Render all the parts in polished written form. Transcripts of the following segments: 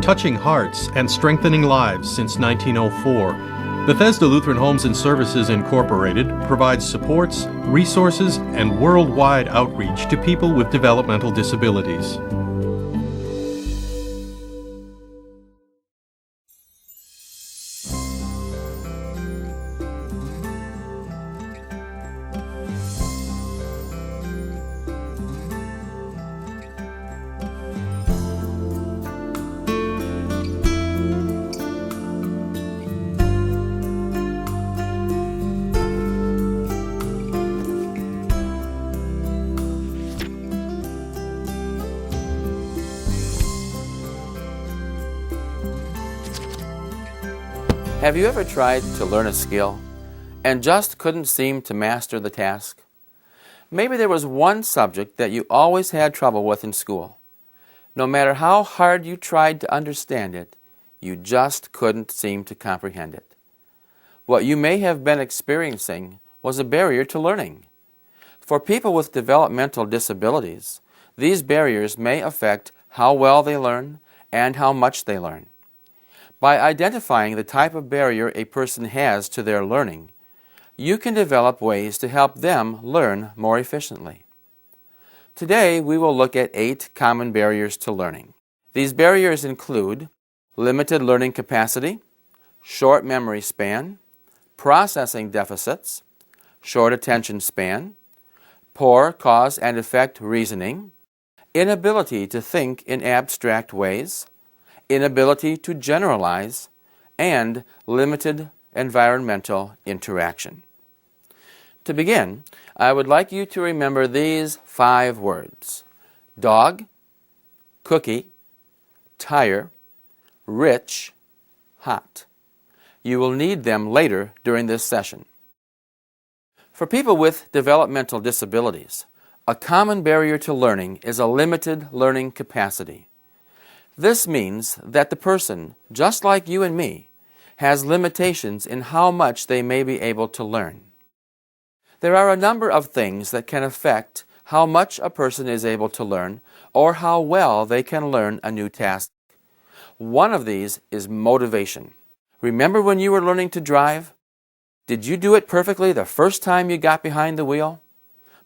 Touching hearts and strengthening lives since 1904, Bethesda Lutheran Homes and Services Incorporated provides supports, resources, and worldwide outreach to people with developmental disabilities. Have you ever tried to learn a skill and just couldn't seem to master the task? Maybe there was one subject that you always had trouble with in school. No matter how hard you tried to understand it, you just couldn't seem to comprehend it. What you may have been experiencing was a barrier to learning. For people with developmental disabilities, these barriers may affect how well they learn and how much they learn. By identifying the type of barrier a person has to their learning, you can develop ways to help them learn more efficiently. Today, we will look at 8 common barriers to learning. These barriers include limited learning capacity, short memory span, processing deficits, short attention span, poor cause and effect reasoning, inability to think in abstract ways, inability to generalize, and limited environmental interaction. To begin, I would like you to remember these 5 words: dog, cookie, tire, rich, hot. You will need them later during this session. For people with developmental disabilities, a common barrier to learning is a limited learning capacity. This means that the person, just like you and me, has limitations in how much they may be able to learn. There are a number of things that can affect how much a person is able to learn or how well they can learn a new task. One of these is motivation. Remember when you were learning to drive? Did you do it perfectly the first time you got behind the wheel?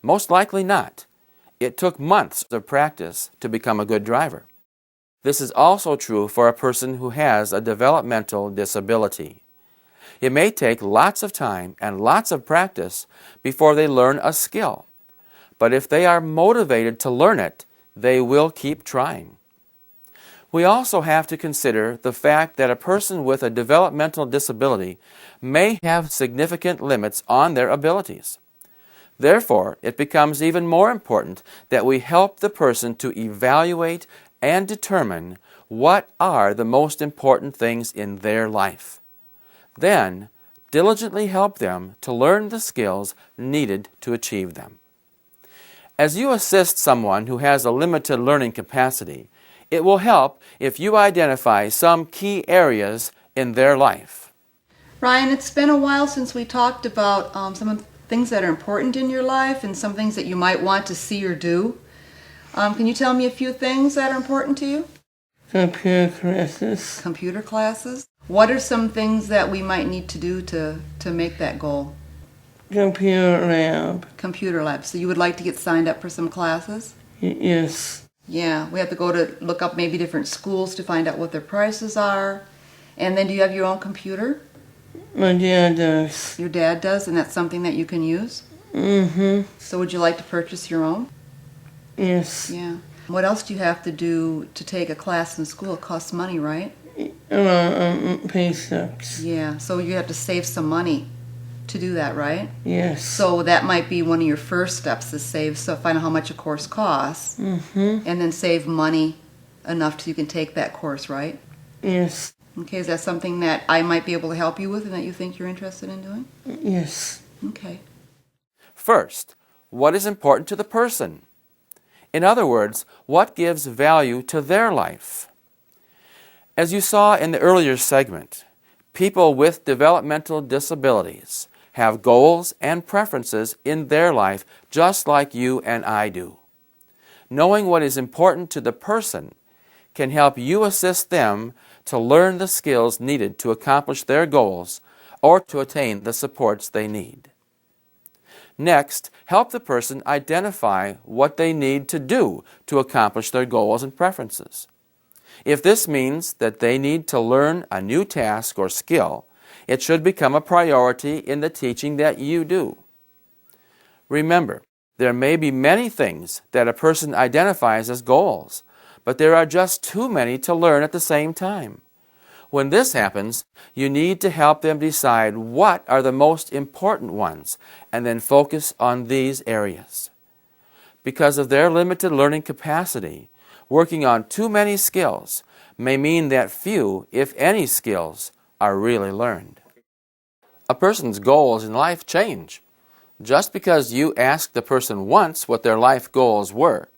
Most likely not. It took months of practice to become a good driver. This is also true for a person who has a developmental disability. It may take lots of time and lots of practice before they learn a skill, but if they are motivated to learn it, they will keep trying. We also have to consider the fact that a person with a developmental disability may have significant limits on their abilities. Therefore, it becomes even more important that we help the person to evaluate and determine what are the most important things in their life. Then, diligently help them to learn the skills needed to achieve them. As you assist someone who has a limited learning capacity, it will help if you identify some key areas in their life. Ryan, it's been a while since we talked about some of the things that are important in your life and some things that you might want to see or do. Can you tell me a few things that are important to you? Computer classes. Computer classes? What are some things that we might need to do to make that goal? Computer lab. Computer lab. So you would like to get signed up for some classes? Yes. Yeah, we have to go to look up maybe different schools to find out what their prices are. And then do you have your own computer? My dad does. Your dad does, and that's something that you can use? Mm-hmm. So would you like to purchase your own? Yes. Yeah. What else do you have to do to take a class in school? It costs money, right? Pay stubs. Yeah, so you have to save some money to do that, right? Yes. So that might be one of your first steps, is find out how much a course costs, and then save money enough so you can take that course, right? Yes. Okay, is that something that I might be able to help you with and that you think you're interested in doing? Yes. Okay. First, what is important to the person? In other words, what gives value to their life? As you saw in the earlier segment, people with developmental disabilities have goals and preferences in their life just like you and I do. knowing what is important to the person can help you assist them to learn the skills needed to accomplish their goals or to attain the supports they need. Next, help the person identify what they need to do to accomplish their goals and preferences. If this means that they need to learn a new task or skill, it should become a priority in the teaching that you do. Remember, there may be many things that a person identifies as goals, but there are just too many to learn at the same time. When this happens, you need to help them decide what are the most important ones and then focus on these areas. Because of their limited learning capacity, working on too many skills may mean that few, if any, skills are really learned. A person's goals in life change. Just because you asked the person once what their life goals were,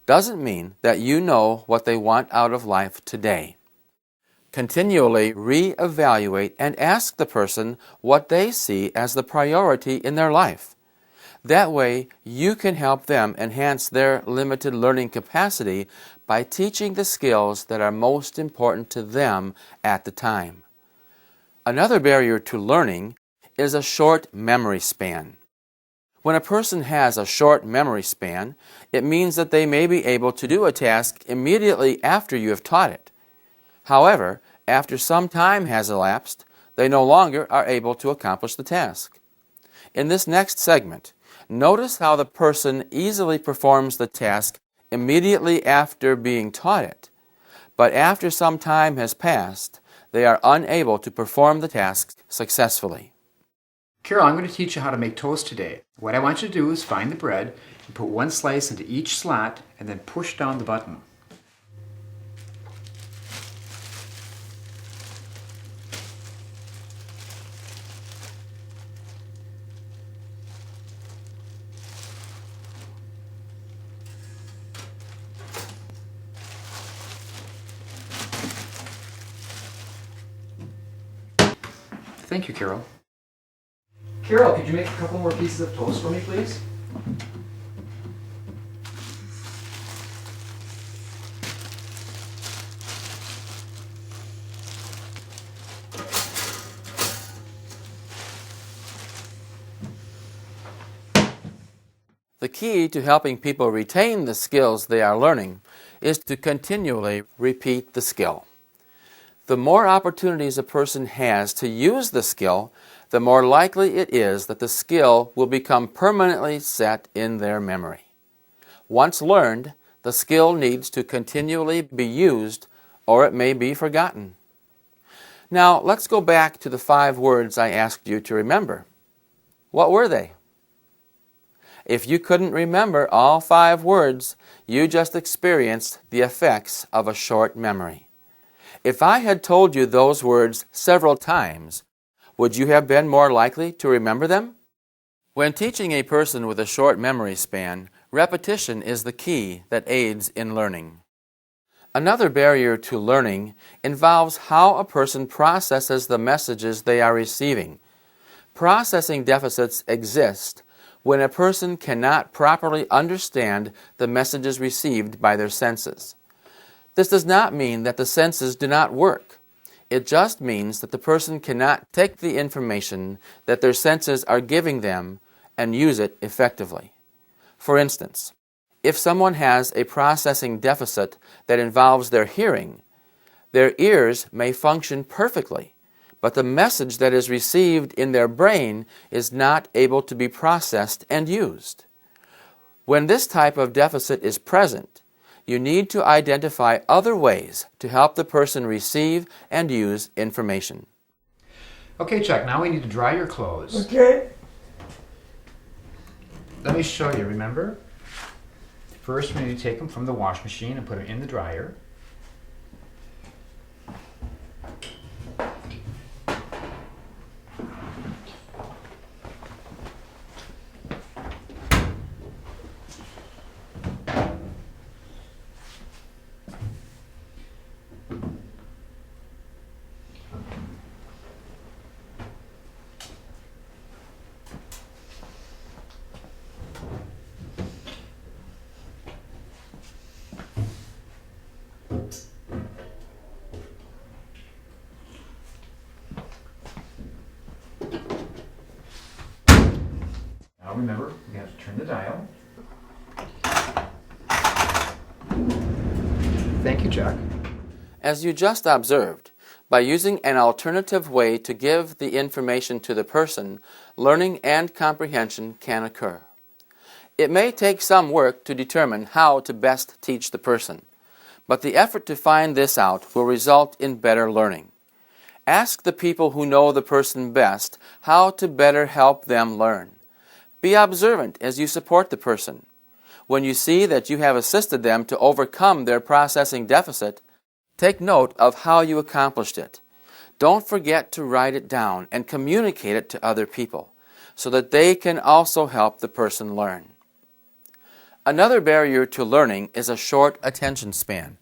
doesn't mean that you know what they want out of life today. Continually re-evaluate and ask the person what they see as the priority in their life. That way, you can help them enhance their limited learning capacity by teaching the skills that are most important to them at the time. Another barrier to learning is a short memory span. When a person has a short memory span, it means that they may be able to do a task immediately after you have taught it. However, after some time has elapsed, they no longer are able to accomplish the task. In this next segment, notice how the person easily performs the task immediately after being taught it, but after some time has passed, they are unable to perform the task successfully. Carol, I'm going to teach you how to make toast today. What I want you to do is find the bread and put one slice into each slot and then push down the button. Thank you, Carol. Carol, could you make a couple more pieces of toast for me, please? The key to helping people retain the skills they are learning is to continually repeat the skill. The more opportunities a person has to use the skill, the more likely it is that the skill will become permanently set in their memory. Once learned, the skill needs to continually be used or it may be forgotten. Now, let's go back to the 5 words I asked you to remember. What were they? If you couldn't remember all 5 words, you just experienced the effects of a short memory. If I had told you those words several times, would you have been more likely to remember them? When teaching a person with a short memory span, repetition is the key that aids in learning. Another barrier to learning involves how a person processes the messages they are receiving. Processing deficits exist when a person cannot properly understand the messages received by their senses. This does not mean that the senses do not work. It just means that the person cannot take the information that their senses are giving them and use it effectively. For instance, if someone has a processing deficit that involves their hearing, their ears may function perfectly, but the message that is received in their brain is not able to be processed and used. When this type of deficit is present, you need to identify other ways to help the person receive and use information. Okay, Chuck, now we need to dry your clothes. Okay. Let me show you, remember? First, we need to take them from the wash machine and put them in the dryer. remember, we have to turn the dial. Thank you, Chuck. As you just observed, by using an alternative way to give the information to the person, learning and comprehension can occur. It may take some work to determine how to best teach the person, but the effort to find this out will result in better learning. Ask the people who know the person best how to better help them learn. Be observant as you support the person. When you see that you have assisted them to overcome their processing deficit, take note of how you accomplished it. Don't forget to write it down and communicate it to other people so that they can also help the person learn. Another barrier to learning is a short attention span.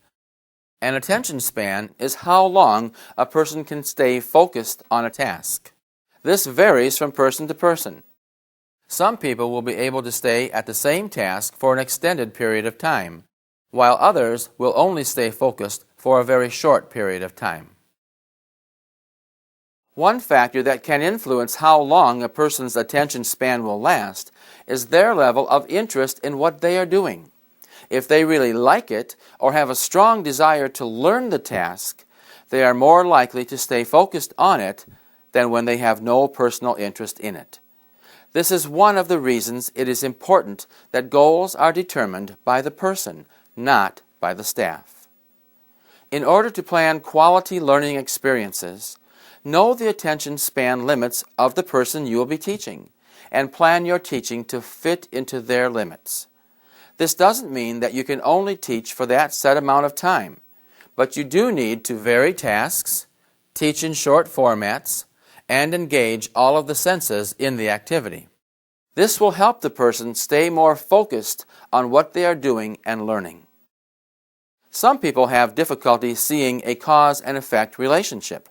An attention span is how long a person can stay focused on a task. This varies from person to person. Some people will be able to stay at the same task for an extended period of time, while others will only stay focused for a very short period of time. One factor that can influence how long a person's attention span will last is their level of interest in what they are doing. If they really like it or have a strong desire to learn the task, they are more likely to stay focused on it than when they have no personal interest in it. This is one of the reasons it is important that goals are determined by the person, not by the staff. In order to plan quality learning experiences, know the attention span limits of the person you will be teaching, and plan your teaching to fit into their limits. This doesn't mean that you can only teach for that set amount of time, but you do need to vary tasks, teach in short formats, and engage all of the senses in the activity. This will help the person stay more focused on what they are doing and learning. Some people have difficulty seeing a cause and effect relationship.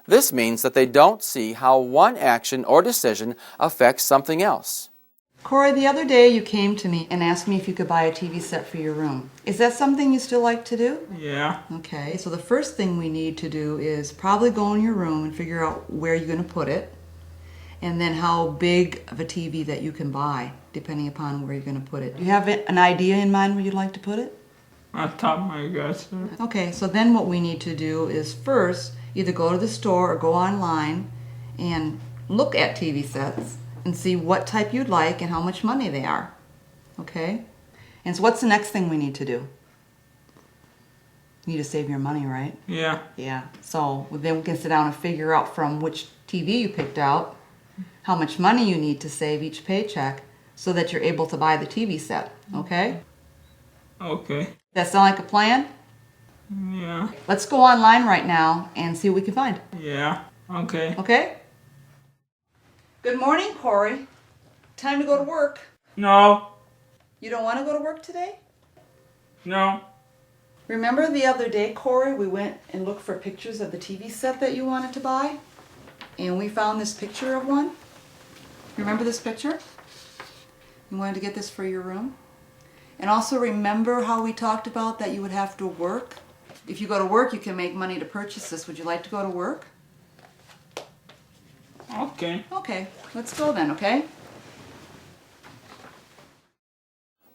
This means that they don't see how one action or decision affects something else. Corey, the other day you came to me and asked me if you could buy a TV set for your room. Is that something you still like to do? Yeah. Okay, so the first thing we need to do is probably go in your room and figure out where you're going to put it, and then how big of a TV that you can buy, depending upon where you're going to put it. Do you have an idea in mind where you'd like to put it? On top of my dresser. Okay, so then what we need to do is first either go to the store or go online and look at TV sets and see what type you'd like and how much money they are. Okay? And so what's the next thing we need to do? You need to save your money, right? Yeah. Yeah. So then we can sit down and figure out from which TV you picked out how much money you need to save each paycheck so that you're able to buy the TV set. Okay? Okay. That sound like a plan? Yeah. Let's go online right now and see what we can find. Yeah. Okay. Okay? Good morning, Corey. Time to go to work. No. You don't want to go to work today? No. Remember the other day, Corey, we went and looked for pictures of the TV set that you wanted to buy? And we found this picture of one. Remember this picture? You wanted to get this for your room? And also remember how we talked about that you would have to work? If you go to work, you can make money to purchase this. Would you like to go to work? Okay. Okay, let's go then, okay?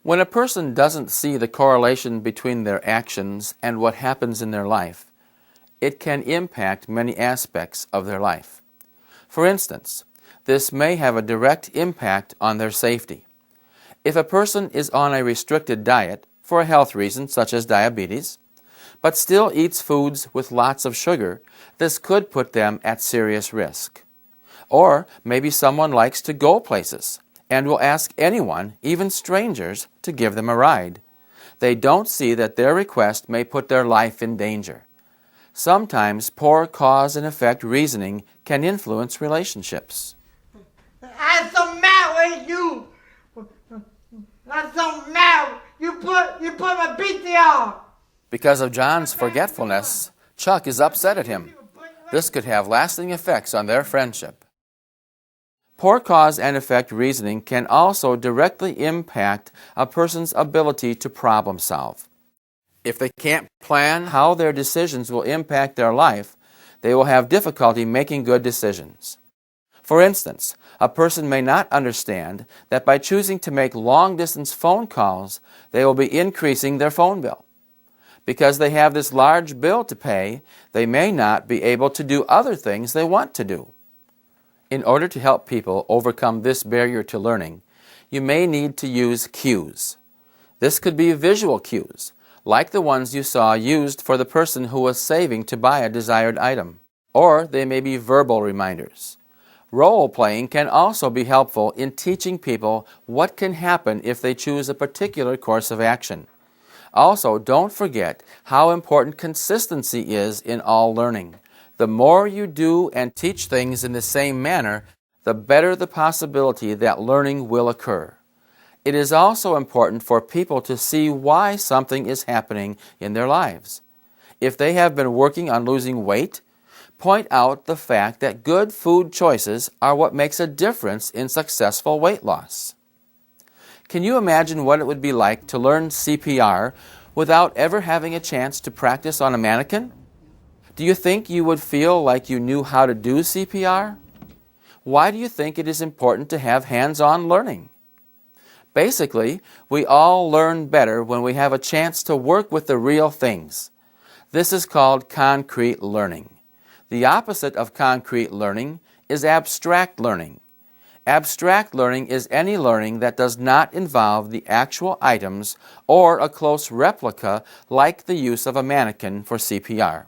When a person doesn't see the correlation between their actions and what happens in their life, it can impact many aspects of their life. For instance, this may have a direct impact on their safety. If a person is on a restricted diet for a health reason such as diabetes, but still eats foods with lots of sugar, this could put them at serious risk. Or maybe someone likes to go places and will ask anyone, even strangers, to give them a ride. They don't see that their request may put their life in danger. Sometimes poor cause and effect reasoning can influence relationships. I'm so mad with you. I'm so mad. You put my PTR. Because of John's forgetfulness, Chuck is upset at him. This could have lasting effects on their friendship. Poor cause and effect reasoning can also directly impact a person's ability to problem solve. If they can't plan how their decisions will impact their life, they will have difficulty making good decisions. For instance, a person may not understand that by choosing to make long-distance phone calls, they will be increasing their phone bill. Because they have this large bill to pay, they may not be able to do other things they want to do. In order to help people overcome this barrier to learning, you may need to use cues. This could be visual cues, like the ones you saw used for the person who was saving to buy a desired item. Or they may be verbal reminders. Role-playing can also be helpful in teaching people what can happen if they choose a particular course of action. Also, don't forget how important consistency is in all learning. The more you do and teach things in the same manner, the better the possibility that learning will occur. It is also important for people to see why something is happening in their lives. If they have been working on losing weight, point out the fact that good food choices are what makes a difference in successful weight loss. Can you imagine what it would be like to learn CPR without ever having a chance to practice on a mannequin? Do you think you would feel like you knew how to do CPR? Why do you think it is important to have hands-on learning? Basically, we all learn better when we have a chance to work with the real things. This is called concrete learning. The opposite of concrete learning is abstract learning. Abstract learning is any learning that does not involve the actual items or a close replica like the use of a mannequin for CPR.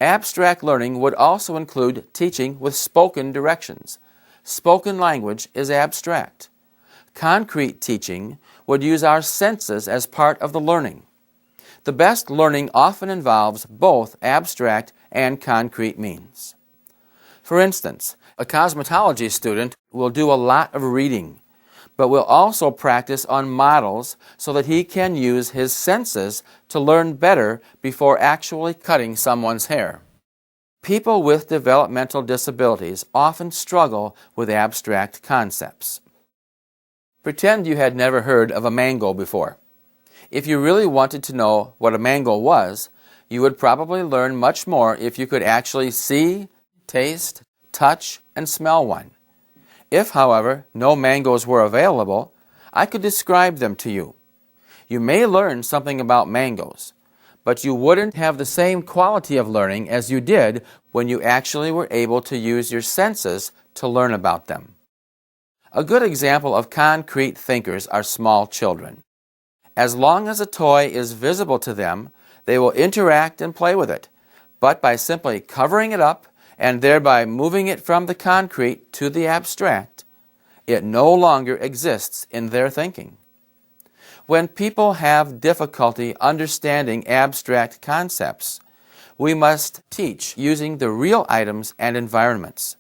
Abstract learning would also include teaching with spoken directions. Spoken language is abstract. Concrete teaching would use our senses as part of the learning. The best learning often involves both abstract and concrete means. For instance, a cosmetology student will do a lot of reading, but will also practice on models so that he can use his senses to learn better before actually cutting someone's hair. People with developmental disabilities often struggle with abstract concepts. Pretend you had never heard of a mango before. If you really wanted to know what a mango was, you would probably learn much more if you could actually see, taste, touch, and smell one. If, however, no mangoes were available, I could describe them to you. You may learn something about mangoes, but you wouldn't have the same quality of learning as you did when you actually were able to use your senses to learn about them. A good example of concrete thinkers are small children. As long as a toy is visible to them, they will interact and play with it, but by simply covering it up and thereby moving it from the concrete to the abstract, it no longer exists in their thinking. When people have difficulty understanding abstract concepts, we must teach using the real items and environments.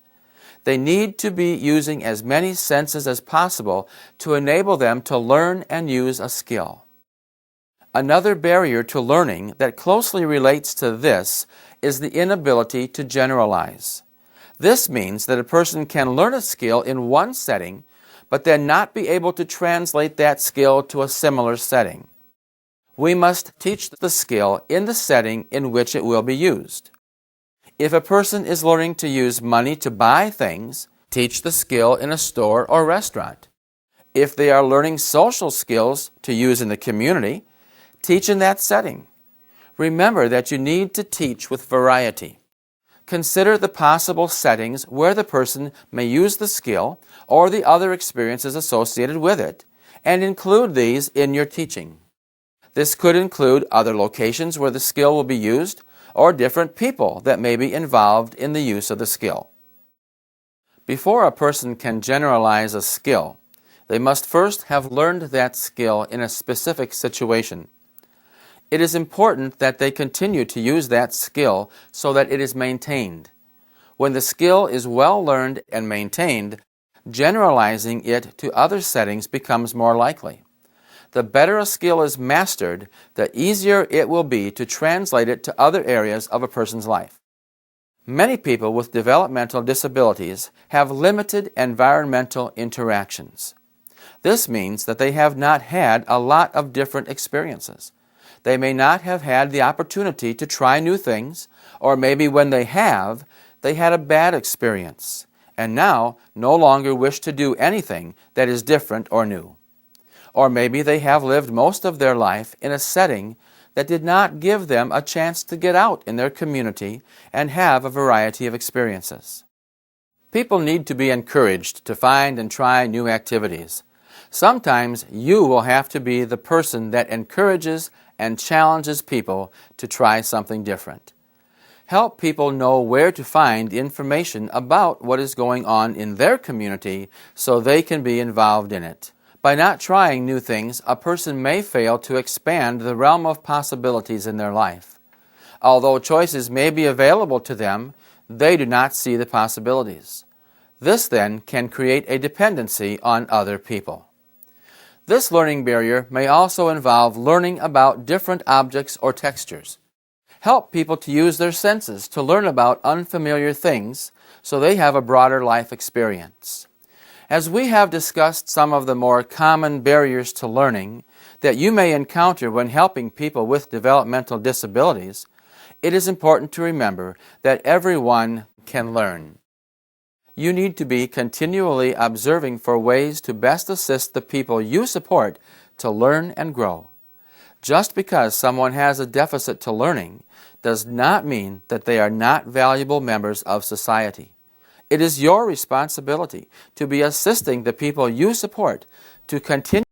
They need to be using as many senses as possible to enable them to learn and use a skill. Another barrier to learning that closely relates to this is the inability to generalize. This means that a person can learn a skill in one setting, but then not be able to translate that skill to a similar setting. We must teach the skill in the setting in which it will be used. If a person is learning to use money to buy things, teach the skill in a store or restaurant. If they are learning social skills to use in the community, teach in that setting. Remember that you need to teach with variety. Consider the possible settings where the person may use the skill or the other experiences associated with it, and include these in your teaching. This could include other locations where the skill will be used, or different people that may be involved in the use of the skill. Before a person can generalize a skill, they must first have learned that skill in a specific situation. It is important that they continue to use that skill so that it is maintained. When the skill is well learned and maintained, generalizing it to other settings becomes more likely. The better a skill is mastered, the easier it will be to translate it to other areas of a person's life. Many people with developmental disabilities have limited environmental interactions. This means that they have not had a lot of different experiences. They may not have had the opportunity to try new things, or maybe when they have, they had a bad experience, and now no longer wish to do anything that is different or new. Or maybe they have lived most of their life in a setting that did not give them a chance to get out in their community and have a variety of experiences. People need to be encouraged to find and try new activities. Sometimes you will have to be the person that encourages and challenges people to try something different. Help people know where to find information about what is going on in their community so they can be involved in it. By not trying new things, a person may fail to expand the realm of possibilities in their life. Although choices may be available to them, they do not see the possibilities. This then can create a dependency on other people. This learning barrier may also involve learning about different objects or textures. Help people to use their senses to learn about unfamiliar things so they have a broader life experience. As we have discussed some of the more common barriers to learning that you may encounter when helping people with developmental disabilities, it is important to remember that everyone can learn. You need to be continually observing for ways to best assist the people you support to learn and grow. Just because someone has a deficit to learning does not mean that they are not valuable members of society. It is your responsibility to be assisting the people you support to continue